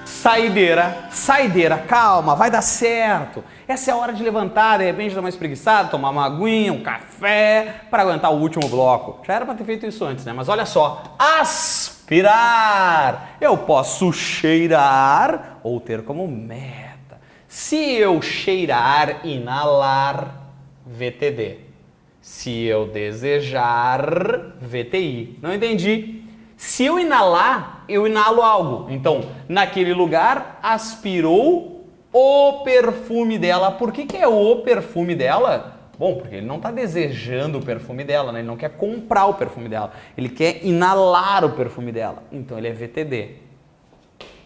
Saideira, saideira, calma, vai dar certo. Essa é a hora de levantar, de repente dar uma espreguiçada, tomar uma aguinha, um café, para aguentar o último bloco. Já era para ter feito isso antes, né? Mas olha só, aspirar. Eu posso cheirar ou ter como meta. Se eu cheirar, inalar, VTD. Se eu desejar, VTI. Não entendi. Se eu inalar, eu inalo algo. Então, naquele lugar, aspirou o perfume dela. Por que é o perfume dela? Bom, porque ele não está desejando o perfume dela, né? Ele não quer comprar o perfume dela. Ele quer inalar o perfume dela. Então, ele é VTD.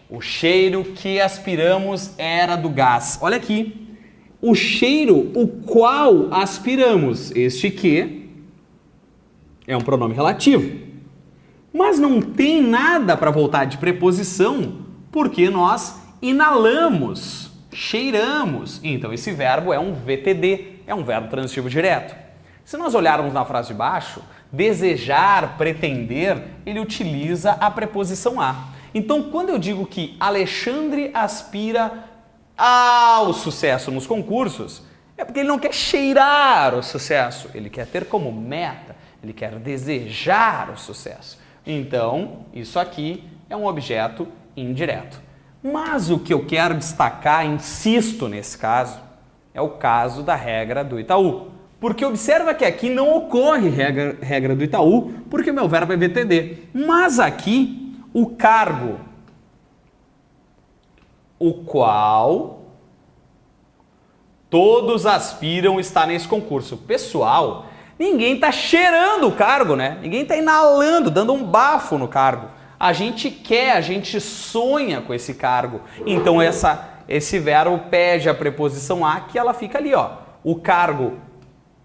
O cheiro que aspiramos era do gás. Olha aqui. O cheiro o qual aspiramos. Este que é um pronome relativo. Mas não tem nada para voltar de preposição, porque nós inalamos, cheiramos. Então esse verbo é um VTD, é um verbo transitivo direto. Se nós olharmos na frase de baixo, desejar, pretender, ele utiliza a preposição a. Então quando eu digo que Alexandre aspira ao sucesso nos concursos, é porque ele não quer cheirar o sucesso, ele quer ter como meta, ele quer desejar o sucesso. Então, isso aqui é um objeto indireto. Mas o que eu quero destacar, insisto nesse caso, é o caso da regra do Itaú. Porque observa que aqui não ocorre regra do Itaú, porque o meu verbo é VTD. Mas aqui, o cargo, o qual todos aspiram está nesse concurso. Pessoal, ninguém está cheirando o cargo, né? Ninguém está inalando, dando um bafo no cargo. A gente quer, a gente sonha com esse cargo. Então esse verbo pede a preposição a, que ela fica ali, ó. O cargo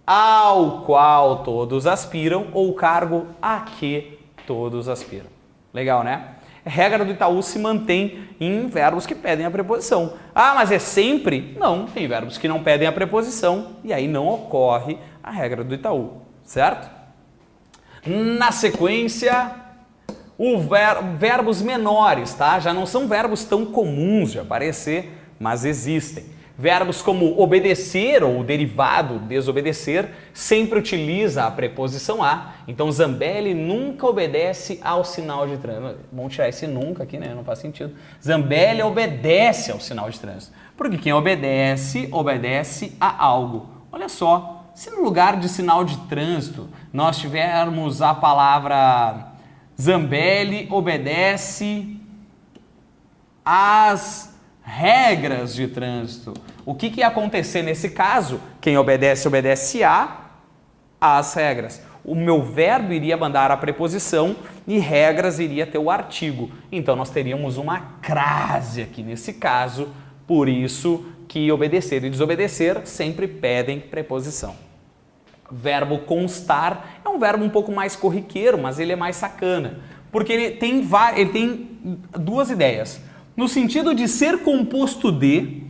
ao qual todos aspiram ou o cargo a que todos aspiram. Legal, né? A regra do Itaú se mantém em verbos que pedem a preposição. Ah, mas é sempre? Não, tem verbos que não pedem a preposição e aí não ocorre a regra do Itaú, certo? Na sequência, verbos menores, tá? Já não são verbos tão comuns de aparecer, mas existem. Verbos como obedecer ou o derivado desobedecer sempre utiliza a preposição a. Então, Zambelli nunca obedece ao sinal de trânsito. Vamos tirar esse nunca aqui, né? Não faz sentido. Zambelli obedece ao sinal de trânsito. Porque quem obedece, obedece a algo. Olha só, se no lugar de sinal de trânsito nós tivermos a palavra Zambelli obedece às regras de trânsito. O que ia acontecer nesse caso? Quem obedece, obedece às regras. O meu verbo iria mandar a preposição e regras iria ter o artigo. Então nós teríamos uma crase aqui nesse caso, por isso que obedecer e desobedecer sempre pedem preposição. Verbo constar é um verbo um pouco mais corriqueiro, mas ele é mais sacana, porque ele tem duas ideias. No sentido de ser composto de,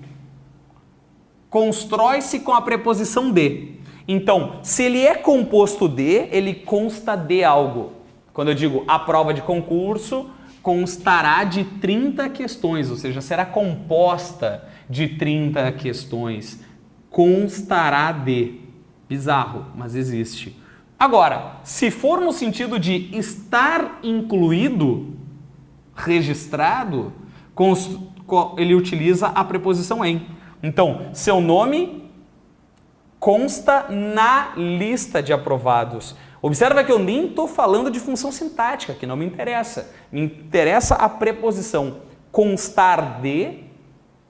constrói-se com a preposição de. Então, se ele é composto de, ele consta de algo. Quando eu digo a prova de concurso, constará de 30 questões, ou seja, será composta de 30 questões. Constará de. Bizarro, mas existe. Agora, se for no sentido de estar incluído, registrado, ele utiliza a preposição em. Então, seu nome consta na lista de aprovados. Observa que eu nem estou falando de função sintática, que não me interessa. Me interessa a preposição constar de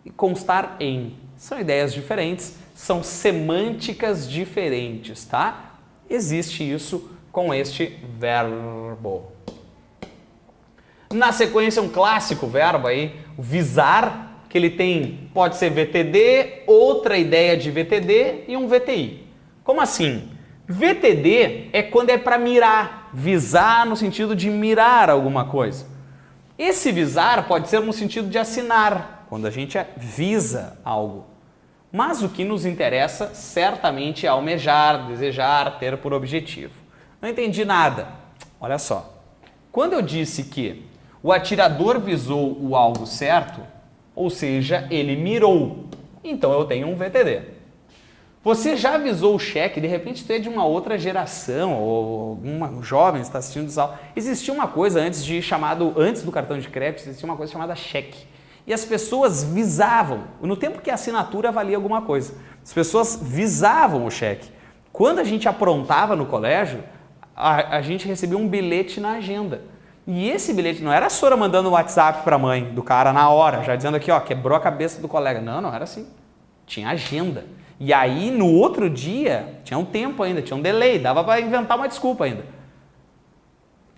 e constar em. São ideias diferentes, são semânticas diferentes, tá? Existe isso com este verbo. Na sequência, um clássico verbo aí, visar, que ele tem, pode ser VTD, outra ideia de VTD e um VTI. Como assim? VTD é quando é para mirar, visar no sentido de mirar alguma coisa. Esse visar pode ser no sentido de assinar, quando a gente visa algo. Mas o que nos interessa certamente é almejar, desejar, ter por objetivo. Não entendi nada. Olha só. Quando eu disse que o atirador visou o alvo certo, ou seja, ele mirou, então eu tenho um VTD. Você já avisou o cheque, de repente tu é de uma outra geração, ou algum jovem está assistindo isso. Existia uma coisa antes do cartão de crédito, existia uma coisa chamada cheque. E as pessoas visavam, no tempo que a assinatura valia alguma coisa, as pessoas visavam o cheque. Quando a gente aprontava no colégio, a gente recebia um bilhete na agenda. E esse bilhete não era a Sora mandando um WhatsApp para a mãe do cara na hora, já dizendo aqui, ó, quebrou a cabeça do colega. Não era assim. Tinha agenda. E aí, no outro dia, tinha um tempo ainda, tinha um delay, dava para inventar uma desculpa ainda.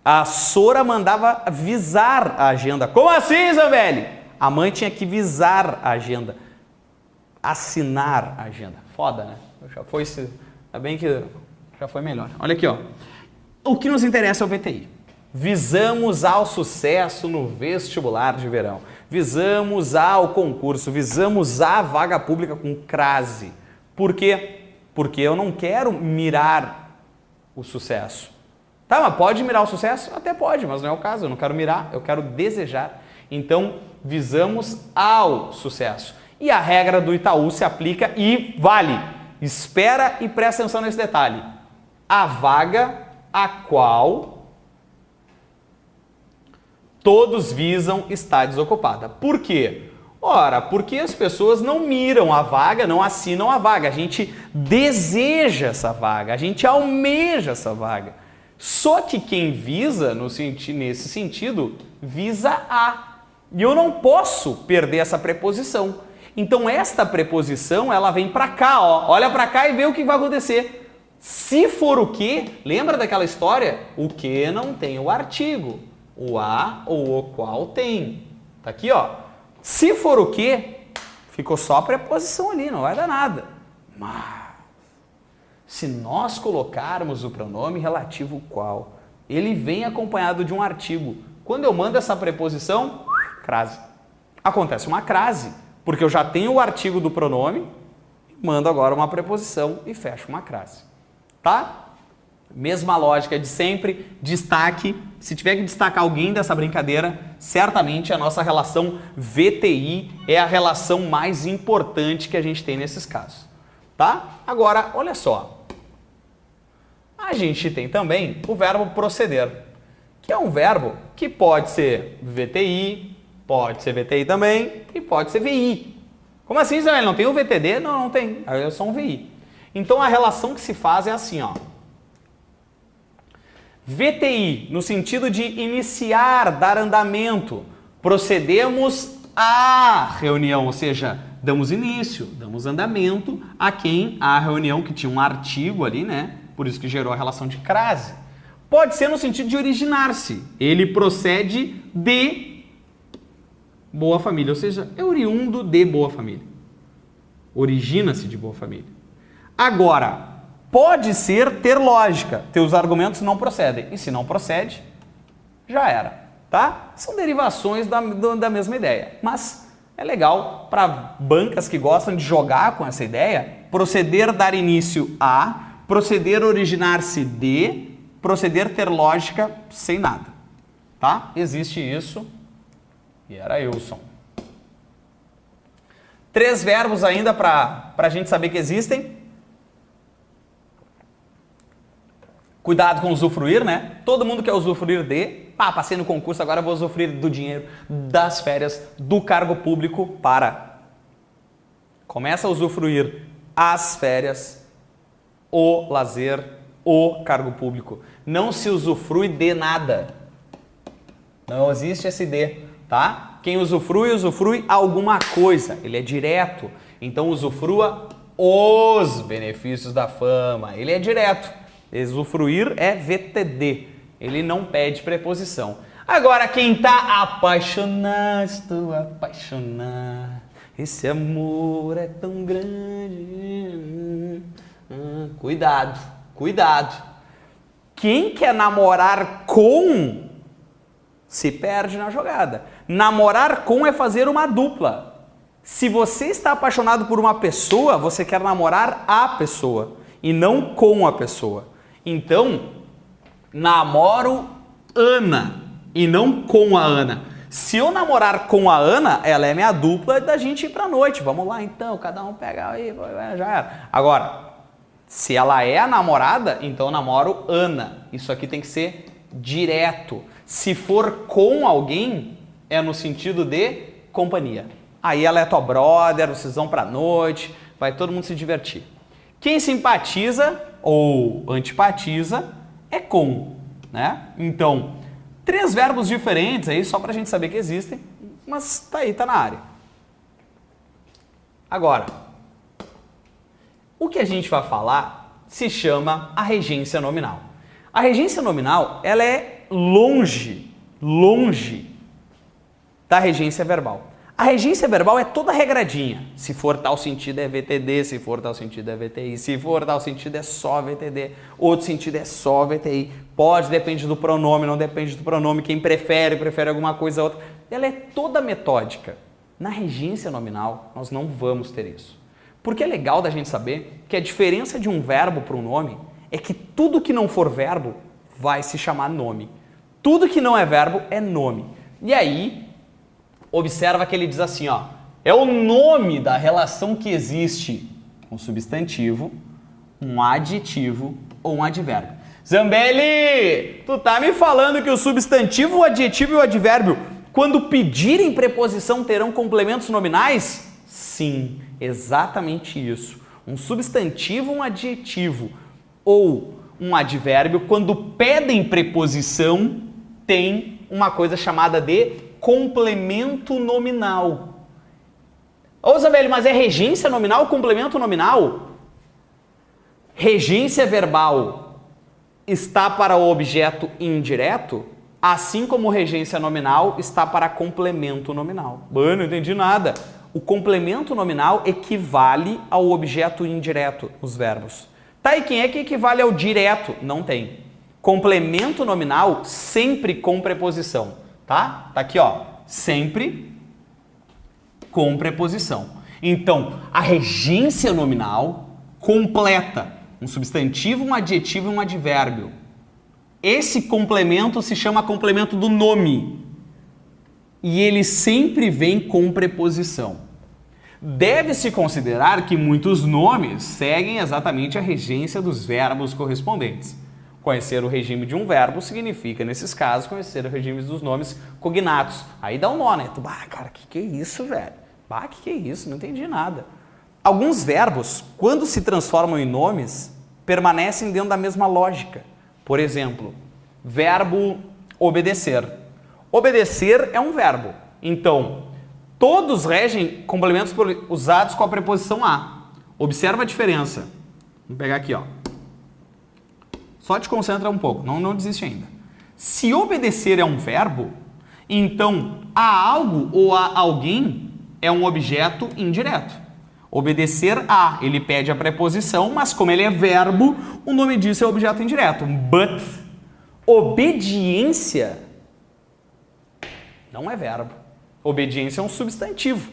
A Sora mandava visar a agenda. Como assim, Zambelli? A mãe tinha que visar a agenda. Assinar a agenda. Foda, né? Já foi, ainda bem que já foi melhor. Olha aqui, ó. O que nos interessa é o VTI. Visamos ao sucesso no vestibular de verão. Visamos ao concurso. Visamos à vaga pública com crase. Por quê? Porque eu não quero mirar o sucesso. Tá, mas pode mirar o sucesso? Até pode, mas não é o caso. Eu não quero mirar, eu quero desejar. Então, visamos ao sucesso. E a regra do Itaú se aplica e vale. Espera e presta atenção nesse detalhe. A vaga a qual todos visam está desocupada. Por quê? Ora, porque as pessoas não miram a vaga, não assinam a vaga. A gente deseja essa vaga, a gente almeja essa vaga. Só que quem visa, nesse sentido, visa a. E eu não posso perder essa preposição. Então esta preposição, ela vem para cá, ó. Olha para cá e vê o que vai acontecer. Se for o que, lembra daquela história? O que não tem o artigo. O a ou o qual tem. Tá aqui, ó. Se for o que, ficou só a preposição ali, não vai dar nada. Mas, se nós colocarmos o pronome relativo qual, ele vem acompanhado de um artigo. Quando eu mando essa preposição, crase. Acontece uma crase, porque eu já tenho o artigo do pronome, mando agora uma preposição e fecho uma crase. Tá? Mesma lógica de sempre, destaque. Se tiver que destacar alguém dessa brincadeira, certamente a nossa relação VTI é a relação mais importante que a gente tem nesses casos. Tá? Agora, olha só. A gente tem também o verbo proceder, que é um verbo que pode ser VTI, pode ser VTI também e pode ser VI. Como assim, Israel? Não tem o VTD? Não, não tem. Aí é só um VI. Então a relação que se faz é assim, ó. VTI, no sentido de iniciar, dar andamento. Procedemos à reunião, ou seja, damos início, damos andamento a quem? A reunião que tinha um artigo ali, né? Por isso que gerou a relação de crase. Pode ser no sentido de originar-se. Ele procede de boa família, ou seja, é oriundo de boa família. Origina-se de boa família. Agora, pode ser ter lógica. Teus argumentos não procedem. E se não procede, já era. Tá? São derivações da mesma ideia. Mas é legal para bancas que gostam de jogar com essa ideia. Proceder dar início a, proceder originar-se de, proceder ter lógica sem nada. Tá? Existe isso. E era Wilson. 3 verbos ainda para a gente saber que existem. Cuidado com usufruir, né? Todo mundo quer usufruir de, passei no concurso, agora vou usufruir do dinheiro, das férias, do cargo público, para. Começa a usufruir as férias, o lazer, o cargo público. Não se usufrui de nada. Não existe esse de, tá? Quem usufrui, usufrui alguma coisa. Ele é direto. Então usufrua os benefícios da fama. Ele é direto. Usufruir é VTD, ele não pede preposição. Agora, quem está apaixonado, estou apaixonado, esse amor é tão grande. Cuidado, cuidado. Quem quer namorar com, se perde na jogada. Namorar com é fazer uma dupla. Se você está apaixonado por uma pessoa, você quer namorar a pessoa e não com a pessoa. Então, namoro Ana e não com a Ana. Se eu namorar com a Ana, ela é minha dupla da gente ir pra noite. Vamos lá então, cada um pega aí, já era. Agora, se ela é a namorada, então eu namoro Ana. Isso aqui tem que ser direto. Se for com alguém, é no sentido de companhia. Aí ela é tua brother, vocês vão pra noite, vai todo mundo se divertir. Quem simpatiza ou antipatiza é com, né? Então, 3 verbos diferentes aí, só pra gente saber que existem, mas tá aí, tá na área. Agora, o que a gente vai falar se chama a regência nominal. A regência nominal, ela é longe da regência verbal. A regência verbal é toda regradinha. Se for tal sentido é VTD, se for tal sentido é VTI, se for tal sentido é só VTD, outro sentido é só VTI. Pode, depende do pronome, não depende do pronome, quem prefere alguma coisa ou outra. Ela é toda metódica. Na regência nominal, nós não vamos ter isso. Porque é legal da gente saber que a diferença de um verbo para um nome é que tudo que não for verbo vai se chamar nome. Tudo que não é verbo é nome. E aí, observa que ele diz assim, ó, é o nome da relação que existe um substantivo, um adjetivo ou um advérbio. Zambelli, tu tá me falando que o substantivo, o adjetivo e o advérbio, quando pedirem preposição, terão complementos nominais? Sim, exatamente isso. Um substantivo, um adjetivo ou um advérbio, quando pedem preposição, tem uma coisa chamada de complemento nominal. Ô Zambelli, mas é regência nominal, complemento nominal? Regência verbal está para o objeto indireto, assim como regência nominal está para complemento nominal. Mano, não entendi nada. O complemento nominal equivale ao objeto indireto, os verbos. Tá, e quem é que equivale ao direto? Não tem. Complemento nominal sempre com preposição, tá? Tá aqui, ó, sempre com preposição. Então, a regência nominal completa um substantivo, um adjetivo e um advérbio. Esse complemento se chama complemento do nome. E ele sempre vem com preposição. Deve-se considerar que muitos nomes seguem exatamente a regência dos verbos correspondentes. Conhecer o regime de um verbo significa, nesses casos, conhecer o regime dos nomes cognatos. Aí dá um nó, né? Tu, cara, que é isso, velho? Que é isso? Não entendi nada. Alguns verbos, quando se transformam em nomes, permanecem dentro da mesma lógica. Por exemplo, verbo obedecer. Obedecer é um verbo. Então, todos regem complementos usados com a preposição a. Observa a diferença. Vamos pegar aqui, ó. Só te concentra um pouco, não desiste ainda. Se obedecer é um verbo, então a algo ou a alguém é um objeto indireto. Obedecer a, ele pede a preposição, mas como ele é verbo, o nome disso é objeto indireto. But, obediência não é verbo. Obediência é um substantivo.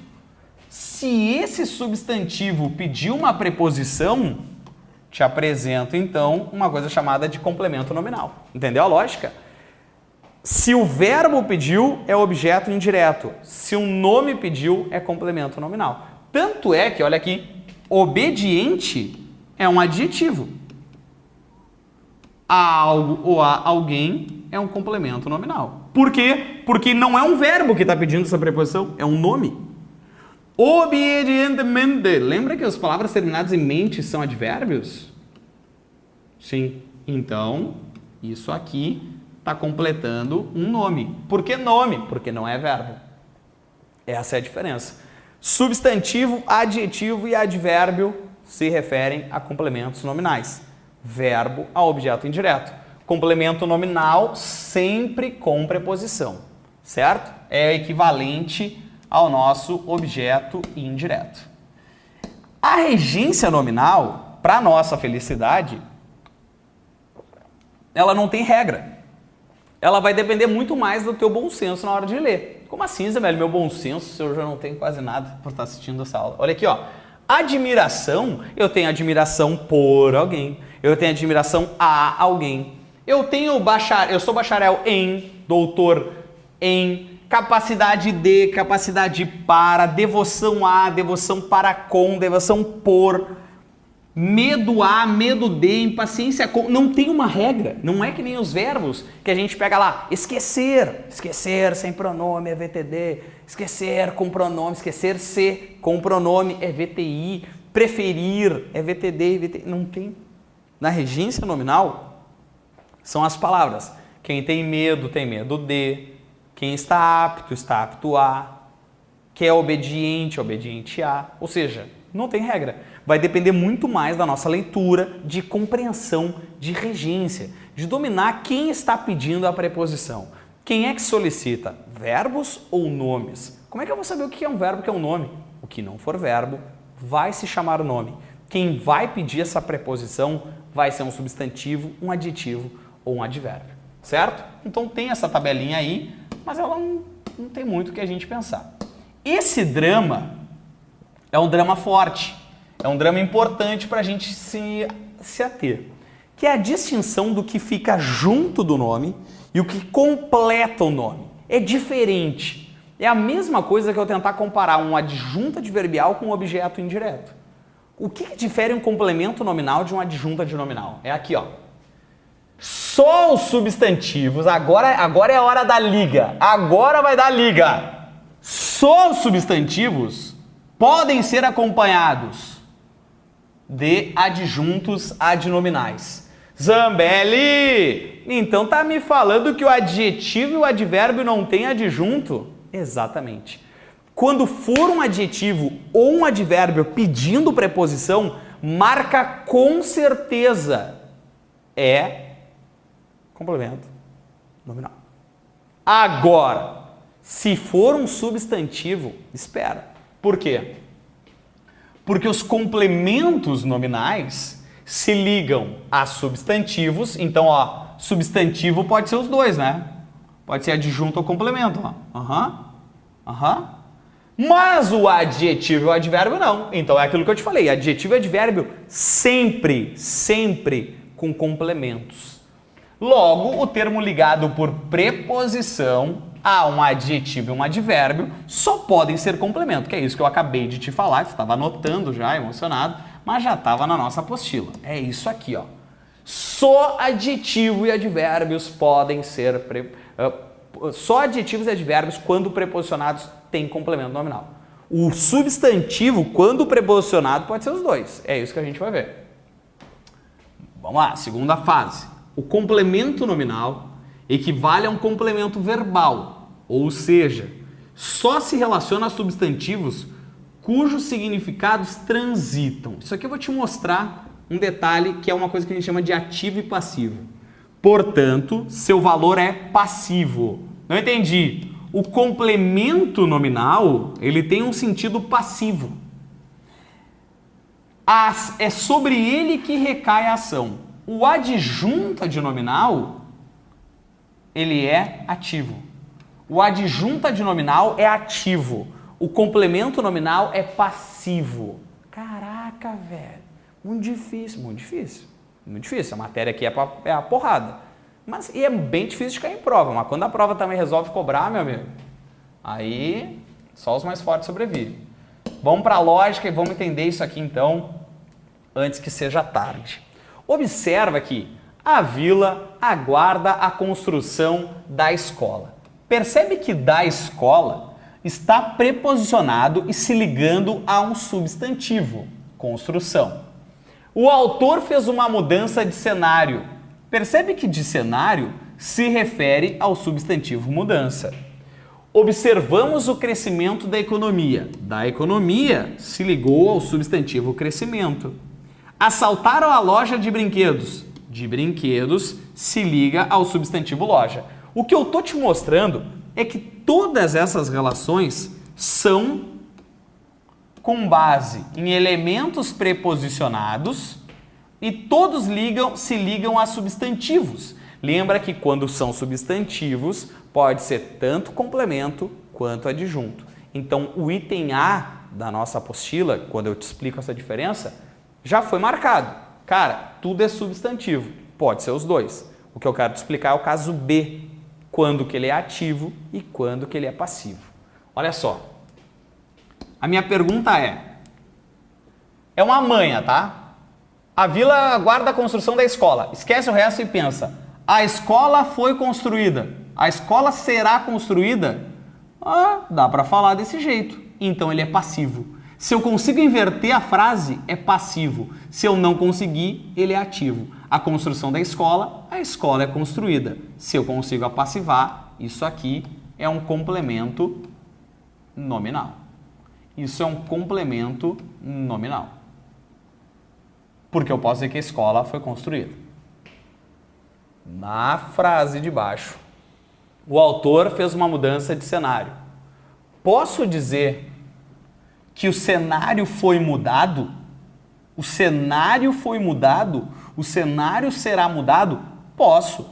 Se esse substantivo pedir uma preposição, te apresento, então, uma coisa chamada de complemento nominal. Entendeu a lógica? Se o verbo pediu, é objeto indireto. Se o nome pediu, é complemento nominal. Tanto é que, olha aqui, obediente é um adjetivo. A algo ou a alguém é um complemento nominal. Por quê? Porque não é um verbo que está pedindo essa preposição, é um nome. Obedientemente. Lembra que as palavras terminadas em mente são advérbios? Sim. Então, isso aqui está completando um nome. Por que nome? Porque não é verbo. Essa é a diferença. Substantivo, adjetivo e advérbio se referem a complementos nominais. Verbo a objeto indireto. Complemento nominal sempre com preposição. Certo? É equivalente ao nosso objeto indireto. A regência nominal, para nossa felicidade, ela não tem regra. Ela vai depender muito mais do teu bom senso na hora de ler. Como assim, Zé velho? Meu bom senso, eu já não tenho quase nada por estar assistindo essa aula. Olha aqui, ó. Admiração, eu tenho admiração por alguém. Eu tenho admiração a alguém. Eu sou bacharel em, doutor em, capacidade de, capacidade para, devoção a, devoção para com, devoção por, medo a, medo de, impaciência com. Não tem uma regra. Não é que nem os verbos que a gente pega lá. Esquecer. Esquecer sem pronome é VTD. Esquecer com pronome. Esquecer-se com pronome é VTI. Preferir é VTD, VTI. Não tem. Na regência nominal são as palavras. Quem tem medo de. Quem está apto a. Quem é obediente a. Ou seja, não tem regra. Vai depender muito mais da nossa leitura, de compreensão, de regência, de dominar quem está pedindo a preposição. Quem é que solicita? Verbos ou nomes? Como é que eu vou saber o que é um verbo e o que é um nome? O que não for verbo vai se chamar nome. Quem vai pedir essa preposição vai ser um substantivo, um adjetivo ou um advérbio, certo? Então tem essa tabelinha aí, mas ela não tem muito o que a gente pensar. Esse drama é um drama forte. É um drama importante para a gente se ater, que é a distinção do que fica junto do nome e o que completa o nome. É diferente. É a mesma coisa que eu tentar comparar um adjunto adverbial com um objeto indireto. O que difere um complemento nominal de um adjunto adnominal? É aqui, ó. Só os substantivos, agora é a hora da liga. Agora vai dar liga. Só os substantivos podem ser acompanhados de adjuntos adnominais. Zambelli! Então tá me falando que o adjetivo e o advérbio não têm adjunto? Exatamente. Quando for um adjetivo ou um advérbio pedindo preposição, marca com certeza é complemento nominal. Agora, se for um substantivo, espera. Por quê? Porque os complementos nominais se ligam a substantivos. Então, ó, substantivo pode ser os dois, né? Pode ser adjunto ou complemento, ó. Mas o adjetivo e o advérbio não. Então, é aquilo que eu te falei. Adjetivo e advérbio sempre com complementos. Logo, o termo ligado por preposição a um adjetivo e um advérbio só podem ser complemento, que é isso que eu acabei de te falar, você estava anotando já, emocionado, mas já estava na nossa apostila. É isso aqui, ó. Só adjetivo e advérbios podem ser... Só adjetivos e advérbios, quando preposicionados, têm complemento nominal. O substantivo, quando preposicionado, pode ser os dois. É isso que a gente vai ver. Vamos lá, segunda fase. O complemento nominal equivale a um complemento verbal, ou seja, só se relaciona a substantivos cujos significados transitam. Isso aqui eu vou te mostrar um detalhe que é uma coisa que a gente chama de ativo e passivo. Portanto, seu valor é passivo. Não entendi. O complemento nominal, ele tem um sentido passivo. É sobre ele que recai a ação. O adjunto adnominal, ele é ativo. O adjunto adnominal é ativo. O complemento nominal é passivo. Caraca, velho. Muito difícil, muito difícil. Muito difícil. A matéria aqui é a porrada. Mas e é bem difícil de cair em prova. Mas quando a prova também resolve cobrar, meu amigo, aí só os mais fortes sobrevivem. Vamos para a lógica e vamos entender isso aqui então, antes que seja tarde. Observa que a vila aguarda a construção da escola. Percebe que da escola está preposicionado e se ligando a um substantivo, construção. O autor fez uma mudança de cenário. Percebe que de cenário se refere ao substantivo mudança. Observamos o crescimento da economia. Da economia se ligou ao substantivo crescimento. Assaltaram a loja de brinquedos. De brinquedos se liga ao substantivo loja. O que eu estou te mostrando é que todas essas relações são com base em elementos preposicionados e todos se ligam a substantivos. Lembra que quando são substantivos, pode ser tanto complemento quanto adjunto. Então, o item A da nossa apostila, quando eu te explico essa diferença, já foi marcado. Cara, tudo é substantivo, pode ser os dois. O que eu quero te explicar é o caso B, quando que ele é ativo e quando que ele é passivo. Olha só, a minha pergunta é uma manha, tá? A vila aguarda a construção da escola. Esquece o resto e pensa, a escola foi construída, a escola será construída? Dá para falar desse jeito. Então ele é passivo. Se eu consigo inverter a frase, é passivo. Se eu não conseguir, ele é ativo. A construção da escola, a escola é construída. Se eu consigo apassivar, isso aqui é um complemento nominal. Isso é um complemento nominal. Porque eu posso dizer que a escola foi construída. Na frase de baixo, o autor fez uma mudança de cenário. Posso dizer que o cenário foi mudado? O cenário foi mudado? O cenário será mudado? Posso.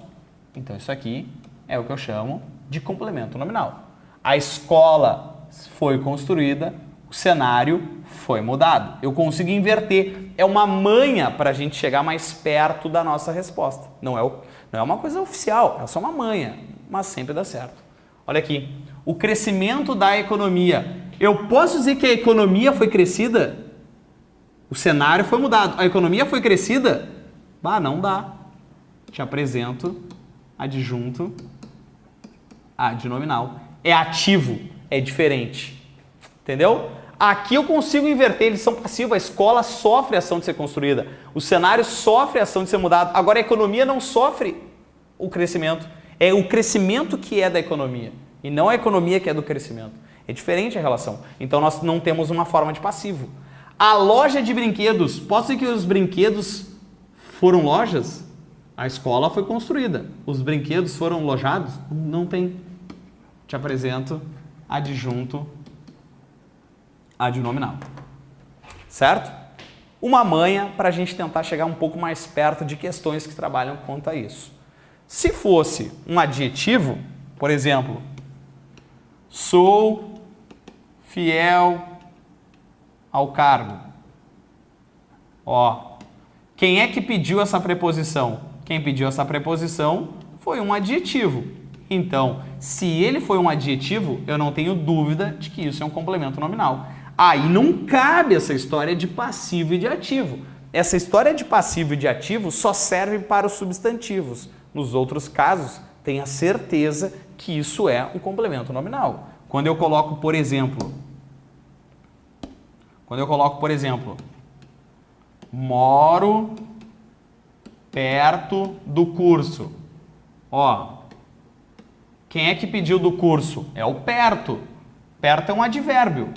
Então isso aqui é o que eu chamo de complemento nominal. A escola foi construída, o cenário foi mudado. Eu consigo inverter. É uma manha para a gente chegar mais perto da nossa resposta. Não é uma coisa oficial, é só uma manha, mas sempre dá certo. Olha aqui, o crescimento da economia. Eu posso dizer que a economia foi crescida? O cenário foi mudado. A economia foi crescida? Não dá. Te apresento adjunto adnominal. É ativo, é diferente. Entendeu? Aqui eu consigo inverter, eles são passivos, a escola sofre a ação de ser construída, o cenário sofre a ação de ser mudado, agora a economia não sofre o crescimento, é o crescimento que é da economia e não a economia que é do crescimento. É diferente a relação, então nós não temos uma forma de passivo. A loja de brinquedos, posso dizer que os brinquedos foram lojas? A escola foi construída, os brinquedos foram lojados? Não tem. Te apresento adjunto adnominal, certo? Uma manha para a gente tentar chegar um pouco mais perto de questões que trabalham quanto a isso. Se fosse um adjetivo, por exemplo, sou fiel ao cargo. Quem é que pediu essa preposição? Quem pediu essa preposição foi um adjetivo. Então, se ele foi um adjetivo, eu não tenho dúvida de que isso é um complemento nominal. Aí não cabe essa história de passivo e de ativo. Essa história de passivo e de ativo só serve para os substantivos. Nos outros casos, tenha certeza que isso é um complemento nominal. Quando eu coloco, por exemplo, moro perto do curso. Quem é que pediu do curso? É o perto. Perto é um advérbio.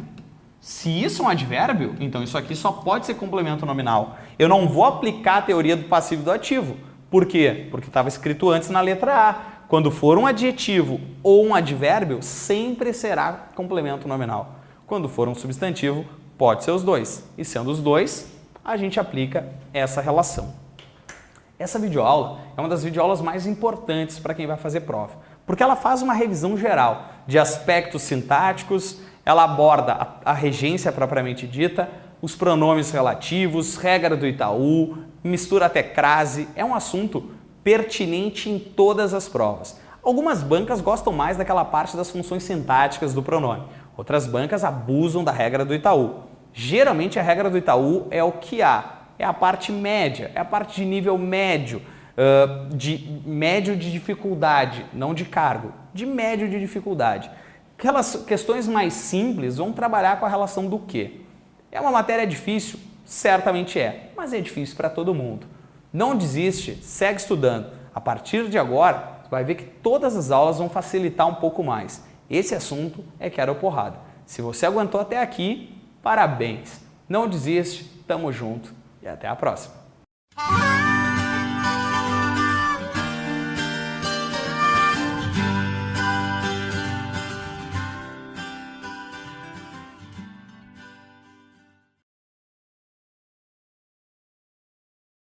Se isso é um advérbio, então isso aqui só pode ser complemento nominal. Eu não vou aplicar a teoria do passivo e do ativo. Por quê? Porque estava escrito antes na letra A. Quando for um adjetivo ou um advérbio, sempre será complemento nominal. Quando for um substantivo, pode ser os dois. E sendo os dois, a gente aplica essa relação. Essa videoaula é uma das videoaulas mais importantes para quem vai fazer prova, porque ela faz uma revisão geral de aspectos sintáticos, ela aborda a regência propriamente dita, os pronomes relativos, regra do Itaú, mistura até crase, é um assunto pertinente em todas as provas. Algumas bancas gostam mais daquela parte das funções sintáticas do pronome, outras bancas abusam da regra do Itaú. Geralmente a regra do Itaú é o que há, é a parte média, é a parte de nível médio, de dificuldade, não de cargo, de médio de dificuldade. Aquelas questões mais simples vão trabalhar com a relação do quê? É uma matéria difícil? Certamente é, mas é difícil para todo mundo. Não desiste, segue estudando. A partir de agora, você vai ver que todas as aulas vão facilitar um pouco mais. Esse assunto é quero porrada. Se você aguentou até aqui, parabéns. Não desiste, tamo junto e até a próxima.